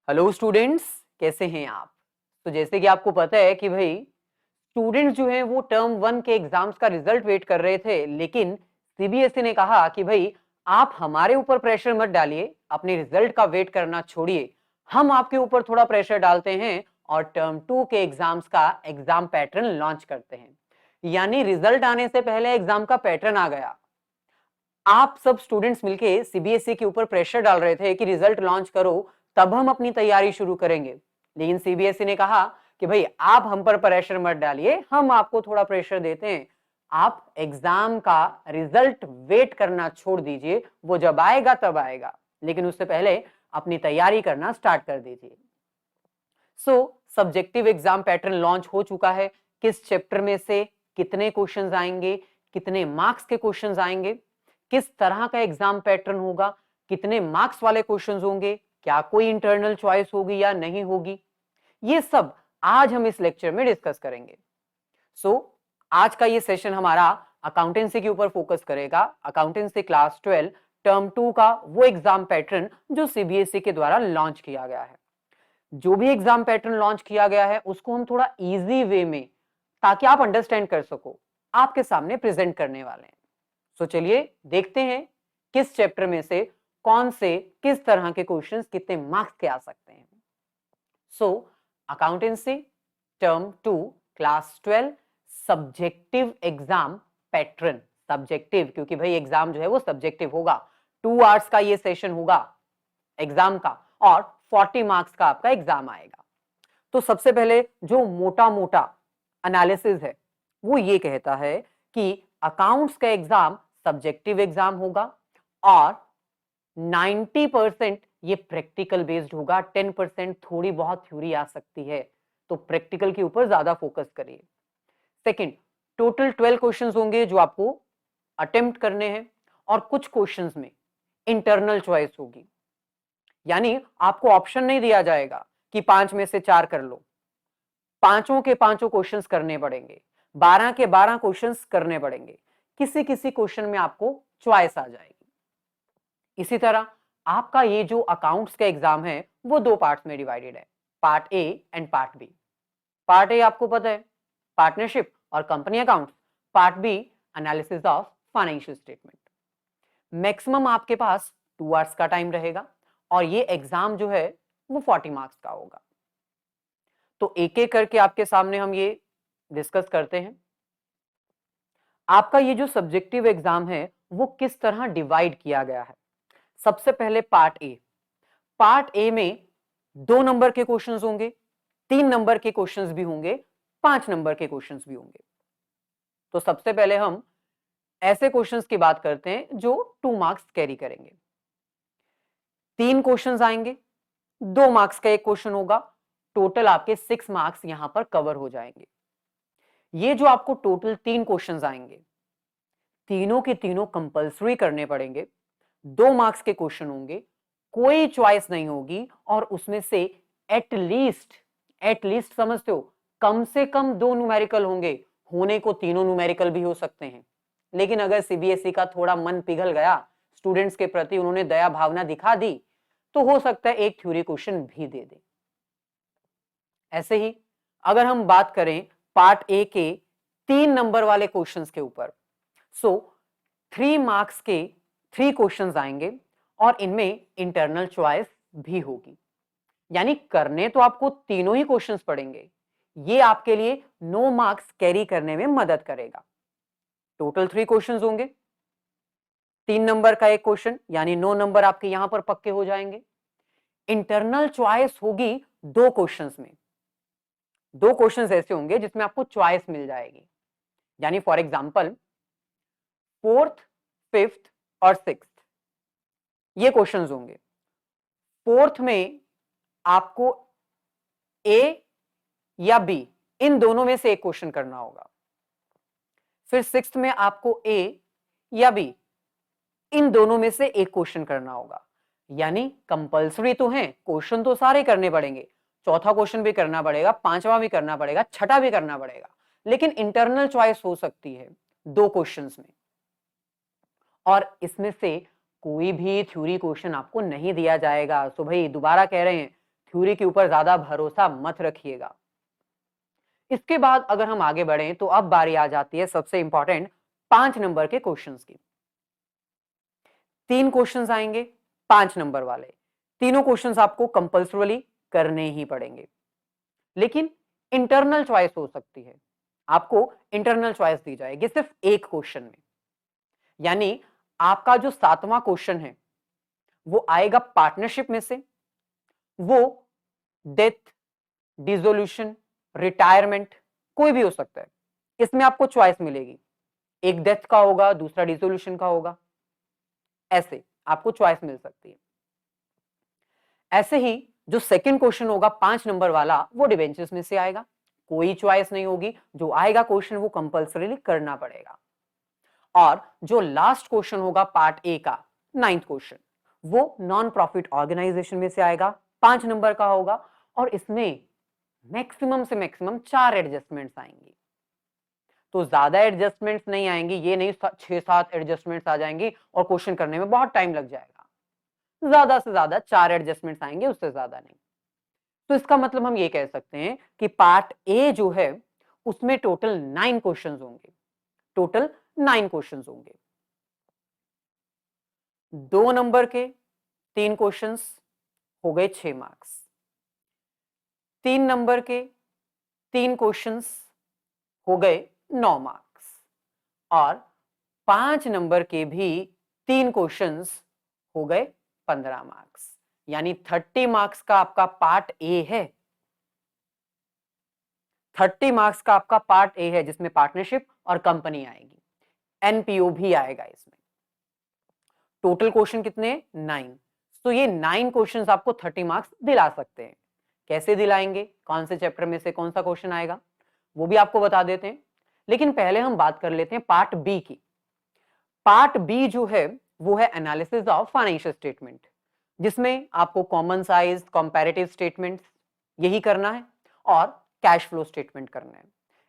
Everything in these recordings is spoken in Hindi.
हेलो स्टूडेंट्स, कैसे हैं आप। तो जैसे कि आपको पता है कि भाई स्टूडेंट्स जो हैं वो टर्म वन के एग्जाम्स का रिजल्ट वेट कर रहे थे, लेकिन सीबीएसई ने कहा कि भाई आप हमारे ऊपर प्रेशर मत डालिए, अपने रिजल्ट का वेट करना छोड़िए, हम आपके ऊपर थोड़ा प्रेशर डालते हैं और टर्म टू के एग्जाम्स का एग्जाम पैटर्न लॉन्च करते हैं। यानी रिजल्ट आने से पहले एग्जाम का पैटर्न आ गया। आप सब स्टूडेंट्स मिलके सीबीएसई के ऊपर प्रेशर डाल रहे थे कि रिजल्ट लॉन्च करो, तब हम अपनी तैयारी शुरू करेंगे। लेकिन सीबीएसई ने कहा कि भाई आप हम पर प्रेशर मत डालिए, हम आपको थोड़ा प्रेशर देते हैं। आप एग्जाम का रिजल्ट वेट करना छोड़ दीजिए, वो जब आएगा तब आएगा, लेकिन उससे पहले अपनी तैयारी करना स्टार्ट कर दीजिए। सब्जेक्टिव एग्जाम पैटर्न लॉन्च हो चुका है। किस चैप्टर में से कितने क्वेश्चंस आएंगे, कितने मार्क्स के क्वेश्चंस आएंगे, किस तरह का एग्जाम पैटर्न होगा, कितने मार्क्स वाले क्वेश्चंस होंगे, क्या कोई इंटरनल चॉइस होगी या नहीं होगी, ये सब आज हम इस लेक्चर में डिस्कस करेंगे। आज का ये सेशन हमारा अकाउंटेंसी के ऊपर फोकस करेगा। अकाउंटेंसी क्लास 12 टर्म 2 का वो एग्जाम पैटर्न जो सीबीएसई के द्वारा लॉन्च किया गया है। जो भी एग्जाम पैटर्न लॉन्च किया गया है उसको हम थोड़ा इजी वे में, ताकि आप अंडरस्टैंड कर सको, आपके सामने प्रेजेंट करने वाले हैं। चलिए देखते हैं किस चैप्टर में से कौन से किस तरह के क्वेश्चंस कितने मार्क्स के आ सकते हैं। Accountancy term 2 class 12 subjective exam pattern. Subjective क्योंकि भाई एग्जाम जो है वो सब्जेक्टिव होगा। 2 आवर्स का ये सेशन होगा एग्जाम का और 40 मार्क्स का आपका एग्जाम आएगा। तो सबसे पहले जो मोटा मोटा एनालिसिस है वो ये कहता है कि अकाउंट्स का एग्जाम सब्जेक्टिव एग्जाम होगा और 90% ये प्रैक्टिकल बेस्ड होगा, 10% थोड़ी बहुत थ्योरी आ सकती है, तो प्रैक्टिकल के ऊपर ज्यादा फोकस करिए। सेकंड, टोटल 12 क्वेश्चंस होंगे जो आपको अटेम्प्ट करने हैं और कुछ क्वेश्चंस में इंटरनल चॉइस होगी, यानी आपको ऑप्शन नहीं दिया जाएगा कि 5 में से 4 कर लो। पांचों के पांचों क्वेश्चंस करने पड़ेंगे, 12 के 12 क्वेश्चंस करने पड़ेंगे। किसी किसी क्वेश्चन में आपको चॉइस आ जाएगी। इसी तरह आपका ये जो अकाउंट्स का एग्जाम है वो 2 पार्ट्स में डिवाइडेड है, part A and part B. Part A आपको पता है पार्टनरशिप और company accounts, part B analysis of financial statement. Maximum आपके पास 2 आवर्स का टाइम रहेगा और ये एग्जाम जो है वो 40 मार्क्स का होगा। तो एक एक करके आपके सामने हम ये डिस्कस करते हैं। आपका ये जो सब्जेक्टिव एग्जाम है वो किस तरह डिवाइड किया गया है। सबसे पहले पार्ट ए। पार्ट ए में 2 नंबर के क्वेश्चंस होंगे, 3 नंबर के क्वेश्चंस भी होंगे, 5 नंबर के क्वेश्चंस भी होंगे। तो सबसे पहले हम ऐसे क्वेश्चंस की बात करते हैं जो 2 मार्क्स कैरी करेंगे। 3 क्वेश्चंस आएंगे, 2 मार्क्स का एक क्वेश्चन होगा, टोटल आपके 6 मार्क्स यहां पर कवर हो जाएंगे। ये जो आपको टोटल 3 क्वेश्चंस आएंगे, तीनों के तीनों कंपल्सरी करने पड़ेंगे। 2 मार्क्स के क्वेश्चन होंगे, कोई चॉइस नहीं होगी और उसमें से एटलीस्ट समझते हो, कम से कम 2 न्यूमेरिकल होंगे, होने को तीनों न्यूमेरिकल भी हो सकते हैं। लेकिन अगर सीबीएसई का थोड़ा मन पिघल गया स्टूडेंट्स के प्रति, उन्होंने दया भावना दिखा दी, तो हो सकता है एक थ्योरी क्वेश्चन भी दे दे। ऐसे ही अगर हम बात करें पार्ट ए के 3 नंबर वाले क्वेश्चंस के ऊपर, 3 मार्क्स के 3 क्वेश्चंस आएंगे और इनमें इंटरनल चॉइस भी होगी, यानी करने तो आपको तीनों ही क्वेश्चंस पड़ेंगे। ये आपके लिए 9 मार्क्स कैरी करने में मदद करेगा। टोटल 3 क्वेश्चंस होंगे, 3 नंबर का एक क्वेश्चन, यानी 9 नंबर आपके यहां पर पक्के हो जाएंगे। इंटरनल चॉइस होगी 2 क्वेश्चंस में। 2 क्वेश्चंस ऐसे होंगे जिसमें आपको चॉइस मिल जाएगी, यानी फॉर एग्जांपल 4th, 5th और 6th ये क्वेश्चंस होंगे। 4th में आपको ए या बी इन दोनों में से एक क्वेश्चन करना होगा। फिर 6th में आपको ए या बी इन दोनों में से एक क्वेश्चन करना होगा। यानी कंपल्सरी तो है, क्वेश्चन तो सारे करने पड़ेंगे, चौथा क्वेश्चन भी करना पड़ेगा, पांचवा भी करना पड़ेगा, छठा भी करना पड़ेगा, लेकिन इंटरनल चॉइस हो सकती है 2 क्वेश्चंस में। और इसमें से कोई भी थ्योरी क्वेश्चन आपको नहीं दिया जाएगा। तो भाई दोबारा कह रहे हैं, थ्योरी के ऊपर ज्यादा भरोसा मत रखिएगा। इसके बाद अगर हम आगे बढ़ें तो अब बारी आ जाती है सबसे इंपॉर्टेंट 5 नंबर के क्वेश्चंस की। 3 क्वेश्चंस आएंगे 5 नंबर वाले। तीनों क्वेश्चंस आपको कंपल्सरी करने ही पड़ेंगे, लेकिन इंटरनल चॉइस हो सकती है। आपको इंटरनल चॉइस दी जाएगी सिर्फ एक क्वेश्चन में। यानी आपका जो 7वां क्वेश्चन है वो आएगा पार्टनरशिप में से, वो डेथ, डिसोल्यूशन, रिटायरमेंट कोई भी हो सकता है। इसमें आपको चॉइस मिलेगी, एक डेथ का होगा, दूसरा डिसोल्यूशन का होगा, ऐसे आपको चॉइस मिल सकती है। ऐसे ही जो सेकंड क्वेश्चन होगा 5 नंबर वाला, वो डिबेंचर्स में से आएगा, कोई चॉइस नहीं होगी, जो आएगा क्वेश्चन वो कंपल्सरीली करना पड़ेगा। और जो लास्ट क्वेश्चन होगा पार्ट ए का 9th क्वेश्चन, वो नॉन प्रॉफिट ऑर्गेनाइजेशन में से आएगा, 5 नंबर का होगा, और इसमें मैक्सिमम से मैक्सिमम 4 एडजस्टमेंट्स आएंगी। तो ज्यादा एडजस्टमेंट्स नहीं आएंगी, ये नहीं 6-7 एडजस्टमेंट्स आ जाएंगी और क्वेश्चन करने में बहुत टाइम लग जाएगा। ज्यादा से ज्यादा 4 एडजस्टमेंट्स आएंगे, उससे ज्यादा नहीं। तो इसका मतलब हम ये कह सकते हैं कि पार्ट ए जो है उसमें टोटल 9 क्वेश्चंस होंगे, टोटल 9 क्वेश्चंस होंगे। 2 नंबर के 3 क्वेश्चंस हो गए 6 मार्क्स, 3 नंबर के 3 क्वेश्चंस हो गए 9 मार्क्स, और 5 नंबर के भी 3 क्वेश्चंस हो गए 15 मार्क्स। यानी 30 मार्क्स का आपका पार्ट ए है, 30 मार्क्स का आपका पार्ट ए है, जिसमें पार्टनरशिप और कंपनी आएगी, एनपीओ भी आएगा इसमें। टोटल क्वेश्चन कितने? 9। तो ये 9 क्वेश्चंस आपको 30 मार्क्स दिला सकते हैं। कैसे दिलाएंगे, कौन से चैप्टर में से कौन सा क्वेश्चन आएगा, वो भी आपको बता देते हैं। लेकिन पहले हम बात कर लेते हैं पार्ट बी की। पार्ट बी जो है वो है एनालिसिस ऑफ फाइनेंशियल स्टेटमेंट, जिसमें आपको कॉमन साइज, कंपैरेटिव स्टेटमेंट्स यही करना है और कैश फ्लो स्टेटमेंट करना है।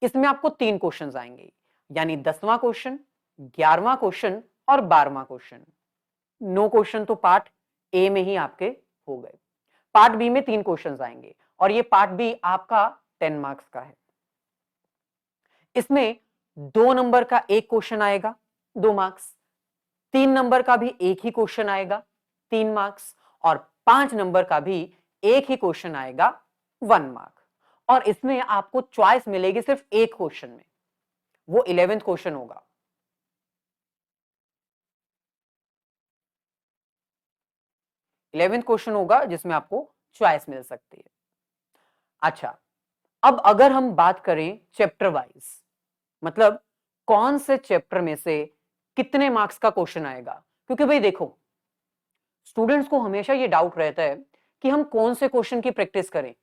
इसमें आपको 3 क्वेश्चंस आएंगे, यानी 10वां क्वेश्चन, 11वां क्वेश्चन और 12वां क्वेश्चन। 9 क्वेश्चन तो पार्ट ए में ही आपके हो गए। पार्ट बी में 3 क्वेश्चंस आएंगे और ये पार्ट बी आपका 10 मार्क्स का है। इसमें 2 नंबर का एक क्वेश्चन आएगा 2 मार्क्स, 3 नंबर का भी एक ही क्वेश्चन आएगा 3 मार्क्स, और 5 नंबर का भी एक ही क्वेश्चन आएगा 1 मार्क। और इसमें आपको चॉइस मिलेगी सिर्फ एक क्वेश्चन में, वो 11th क्वेश्चन होगा। इलेवेंथ क्वेश्चन होगा जिसमें आपको चॉइस मिल सकती है। अच्छा, अब अगर हम बात करें चैप्टर वाइज, मतलब कौन से चैप्टर में से कितने मार्क्स का क्वेश्चन आएगा, क्योंकि भाई देखो स्टूडेंट्स को हमेशा ये डाउट रहता है कि हम कौन से क्वेश्चन की प्रैक्टिस करें।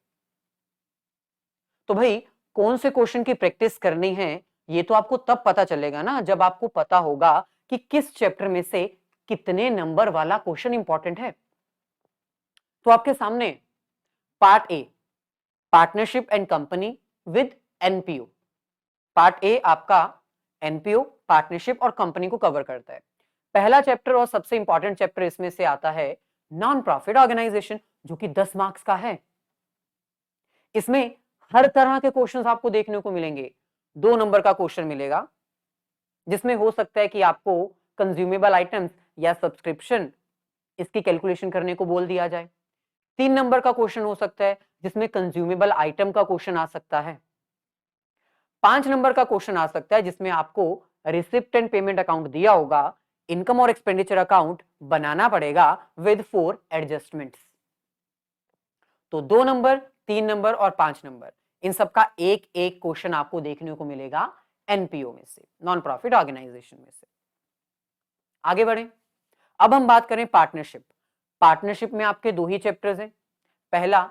तो भाई कौन से क्वेश्चन की प्रैक्टिस करनी है ये तो आपको तब पता चलेगा ना जब आपको पता होगा कि किस चैप्टर में से कितने नंबर वाला क्वेश्चन इंपॉर्टेंट है। तो आपके सामने part A, partnership and company with NPO. Part A आपका एनपीओ, पार्टनरशिप और कंपनी को कवर करता है। पहला चैप्टर और सबसे इंपॉर्टेंट चैप्टर इसमें से आता है नॉन प्रॉफिट ऑर्गेनाइजेशन, जो कि 10 मार्क्स का है। इसमें हर तरह के क्वेश्चंस आपको देखने को मिलेंगे। 2 नंबर का क्वेश्चन मिलेगा जिसमें हो सकता है कि आपको कंज्यूमेबल आइटम्स या सब्सक्रिप्शन इसकी कैलकुलेशन करने को बोल दिया जाए। 3 नंबर का क्वेश्चन हो सकता है जिसमें कंज्यूमेबल आइटम का क्वेश्चन आ सकता है। 5 नंबर का क्वेश्चन आ सकता है जिसमें आपको रिसिप्ट एंड पेमेंट अकाउंट दिया होगा, इनकम और एक्सपेंडिचर अकाउंट बनाना पड़ेगा विद 4 एडजस्टमेंट्स। तो 2 नंबर, 3 नंबर और 5 नंबर, इन सबका एक एक क्वेश्चन आपको देखने को मिलेगा एनपीओ में से, नॉन प्रॉफिट ऑर्गेनाइजेशन में से। आगे बढ़े, अब हम बात करें पार्टनरशिप। पार्टनरशिप में आपके 2 ही चैप्टर्स हैं, पहला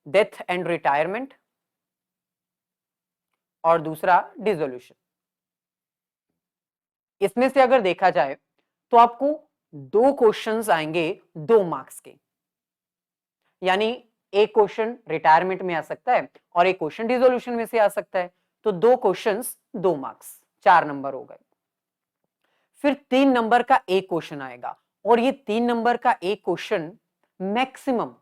डेथ एंड रिटायरमेंट और दूसरा डिसोल्यूशन। इसमें से अगर देखा जाए तो आपको 2 क्वेश्चंस आएंगे 2 मार्क्स के, यानी एक क्वेश्चन रिटायरमेंट में आ सकता है और एक क्वेश्चन डिसोल्यूशन में से आ सकता है। तो 2 क्वेश्चंस 2 मार्क्स, 4 नंबर हो गए। फिर 3 नंबर का एक क्वेश्चन आएगा और ये 3 नंबर का एक क्वेश्चन मैक्सिमम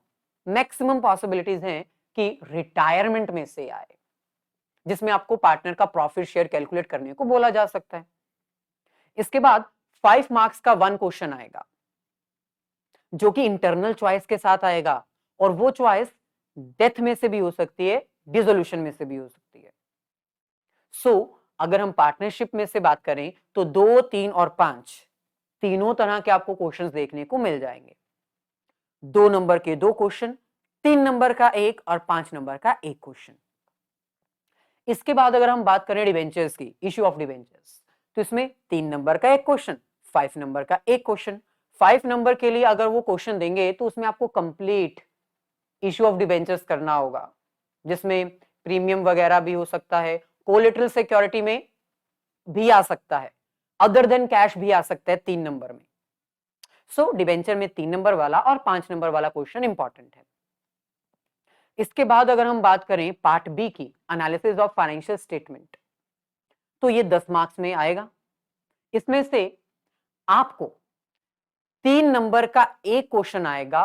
मैक्सिमम पॉसिबिलिटीज हैं कि रिटायरमेंट में से आए, जिसमें आपको पार्टनर का प्रॉफिट शेयर कैलकुलेट करने को बोला जा सकता है। इसके बाद 5 मार्क्स का 1 क्वेश्चन आएगा जो कि इंटरनल चॉइस के साथ आएगा, और वो चॉइस डेथ में से भी हो सकती है, डिसोल्यूशन में से भी हो सकती है। अगर हम पार्टनरशिप में से बात करें तो 2, 3 और 5 तीनों तरह के आपको क्वेश्चंस देखने को मिल जाएंगे। 2 नंबर के 2 क्वेश्चन, 3 नंबर का 1 और 5 नंबर का 1 क्वेश्चन। इसके बाद अगर हम बात करें डिबेंचर्स की, इश्यू ऑफ डिबेंचर्स, तो इसमें 3 नंबर का 1 क्वेश्चन, 5 नंबर का 1 क्वेश्चन। 5 नंबर के लिए अगर वो क्वेश्चन देंगे तो उसमें आपको कंप्लीट इश्यू ऑफ डिबेंचर्स करना होगा, जिसमें प्रीमियम वगैरह भी हो सकता है, कोलेटरल सिक्योरिटी में भी आ सकता है, अदर देन कैश भी आ सकता है 3 नंबर में। डिबेंचर में 3 नंबर वाला और 5 नंबर वाला क्वेश्चन इंपॉर्टेंट है। इसके बाद अगर हम बात करें पार्ट बी की, एनालिसिस ऑफ फाइनेंशियल स्टेटमेंट, तो ये 10 मार्क्स में आएगा। इसमें से आपको 3 नंबर का एक क्वेश्चन आएगा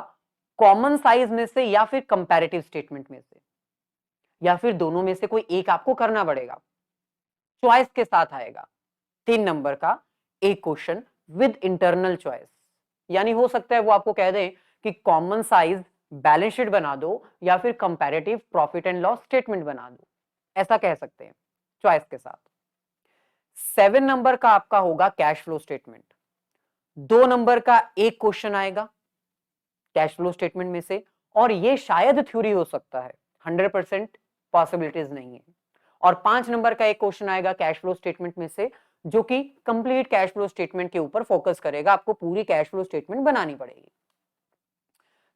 कॉमन साइज में से या फिर कंपैरेटिव स्टेटमेंट में से, या फिर दोनों में से कोई एक आपको करना पड़ेगा, चॉइस के साथ आएगा। 3 नंबर का एक क्वेश्चन विद इंटरनल चॉइस, यानी हो सकता है वो आपको कह दें कि कॉमन साइज बैलेंस शीट बना दो या फिर comparative profit and loss statement बना दो, ऐसा कह सकते हैं चॉइस के साथ। 7 नंबर का आपका होगा कैश फ्लो स्टेटमेंट। 2 नंबर का एक क्वेश्चन आएगा कैश फ्लो स्टेटमेंट में से, और ये शायद थ्योरी हो सकता है, 100% पॉसिबिलिटीज नहीं है। और 5 नंबर का एक क्वेश्चन आएगा कैश फ्लो स्टेटमेंट में से, जो कि कंप्लीट कैश फ्लो स्टेटमेंट के ऊपर फोकस करेगा, आपको पूरी कैश फ्लो स्टेटमेंट बनानी पड़ेगी।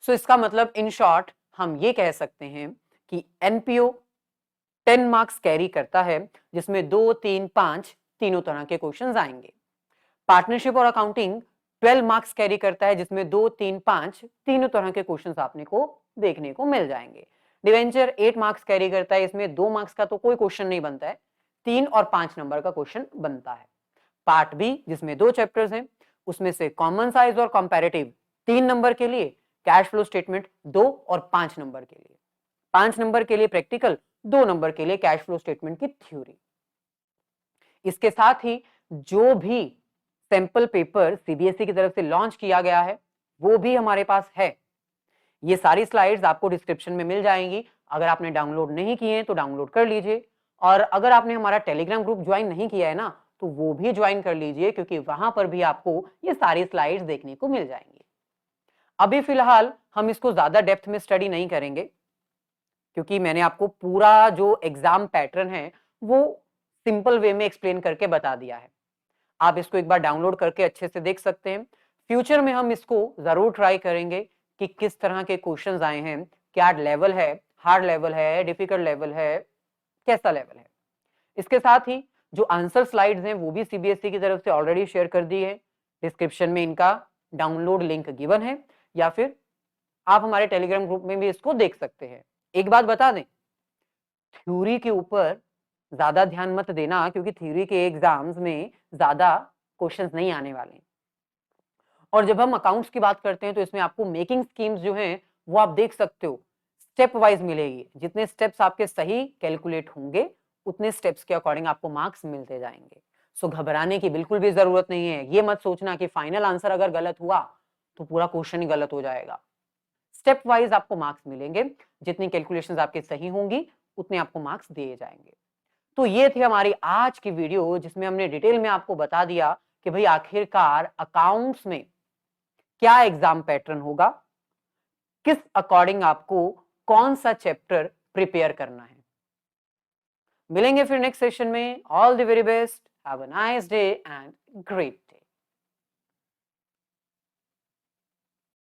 इसका मतलब इन शॉर्ट हम ये कह सकते हैं कि एनपीओ 10 मार्क्स कैरी करता है, जिसमें 2, 3, 5 तीनों तरह के क्वेश्चंस आएंगे। पार्टनरशिप और अकाउंटिंग 12 मार्क्स कैरी करता है, जिसमें 2, 3, 5 तीनों तरह के क्वेश्चंस आपने को देखने को मिल जाएंगे। डिवेंचर 8 मार्क्स कैरी करता है, इसमें 2 मार्क्स का तो कोई क्वेश्चन नहीं बनता है, 3 और 5 नंबर का क्वेश्चन बनता है। पार्ट बी जिसमें 2 चैप्टर्स हैं, उसमें से कॉमन साइज और कंपैरेटिव 3 नंबर के लिए, कैश फ्लो स्टेटमेंट 2 और 5 नंबर के लिए, 5 नंबर के लिए प्रैक्टिकल, 2 नंबर के लिए कैश फ्लो स्टेटमेंट की थ्योरी। इसके साथ ही जो भी सैंपल पेपर सीबीएसई की तरफ से लॉन्च किया गया है वो भी हमारे पास है। ये सारी स्लाइड्स आपको डिस्क्रिप्शन में मिल जाएंगी, अगर आपने डाउनलोड नहीं किए हैं तो डाउनलोड कर लीजिए, और अगर आपने हमारा टेलीग्राम ग्रुप ज्वाइन नहीं किया है ना, तो वो भी ज्वाइन कर लीजिए, क्योंकि वहां पर भी आपको ये सारी स्लाइड्स देखने को मिल जाएंगी। अभी फिलहाल हम इसको ज्यादा डेप्थ में स्टडी नहीं करेंगे, क्योंकि मैंने आपको पूरा जो एग्जाम पैटर्न है वो सिंपल वे में एक्सप्लेन करके बता दिया है। आप इसको एक बार डाउनलोड करके अच्छे से देख सकते हैं। फ्यूचर में हम इसको जरूर ट्राई करेंगे कि किस तरह के क्वेश्चंस आए हैं, क्या लेवल है, हार्ड लेवल है, डिफिकल्ट लेवल है, कैसा लेवल है। इसके साथ ही जो आंसर स्लाइड्स हैं वो भी सीबीएसई की तरफ से ऑलरेडी शेयर कर दी है, डिस्क्रिप्शन में इनका डाउनलोड लिंक गिवन है, या फिर आप हमारे टेलीग्राम ग्रुप में भी इसको देख सकते हैं। एक बात बता दें, थ्योरी के ऊपर ज्यादा ध्यान मत देना, क्योंकि थ्योरी के एग्जाम्स में ज्यादा क्वेश्चंस नहीं आने वाले। और जब हम अकाउंट्स की बात करते हैं तो इसमें आपको मेकिंग स्कीम्स जो हैं वो आप देख सकते हो, स्टेप वाइज मिलेगी। जितने स्टेप्स आपके सही कैलकुलेट होंगे उतने स्टेप्स के अकॉर्डिंग आपको मार्क्स मिलते जाएंगे। घबराने की बिल्कुल भी जरूरत नहीं है। ये मत सोचना कि फाइनल आंसर अगर गलत हुआ तो पूरा क्वेश्चन ही गलत हो जाएगा। स्टेप वाइज आपको मार्क्स मिलेंगे, जितनी कैलकुलेशंस आपके सही होंगी उतने आपको मार्क्स दिए जाएंगे। तो ये थी हमारी आज की वीडियो, जिसमें हमने डिटेल में आपको बता दिया कि भाई आखिरकार अकाउंट्स में क्या एग्जाम पैटर्न होगा, किस अकॉर्डिंग आपको कौन सा चैप्टर प्रिपेयर करना है। मिलेंगे फिर नेक्स्ट सेशन में। All the very best, have a nice day and great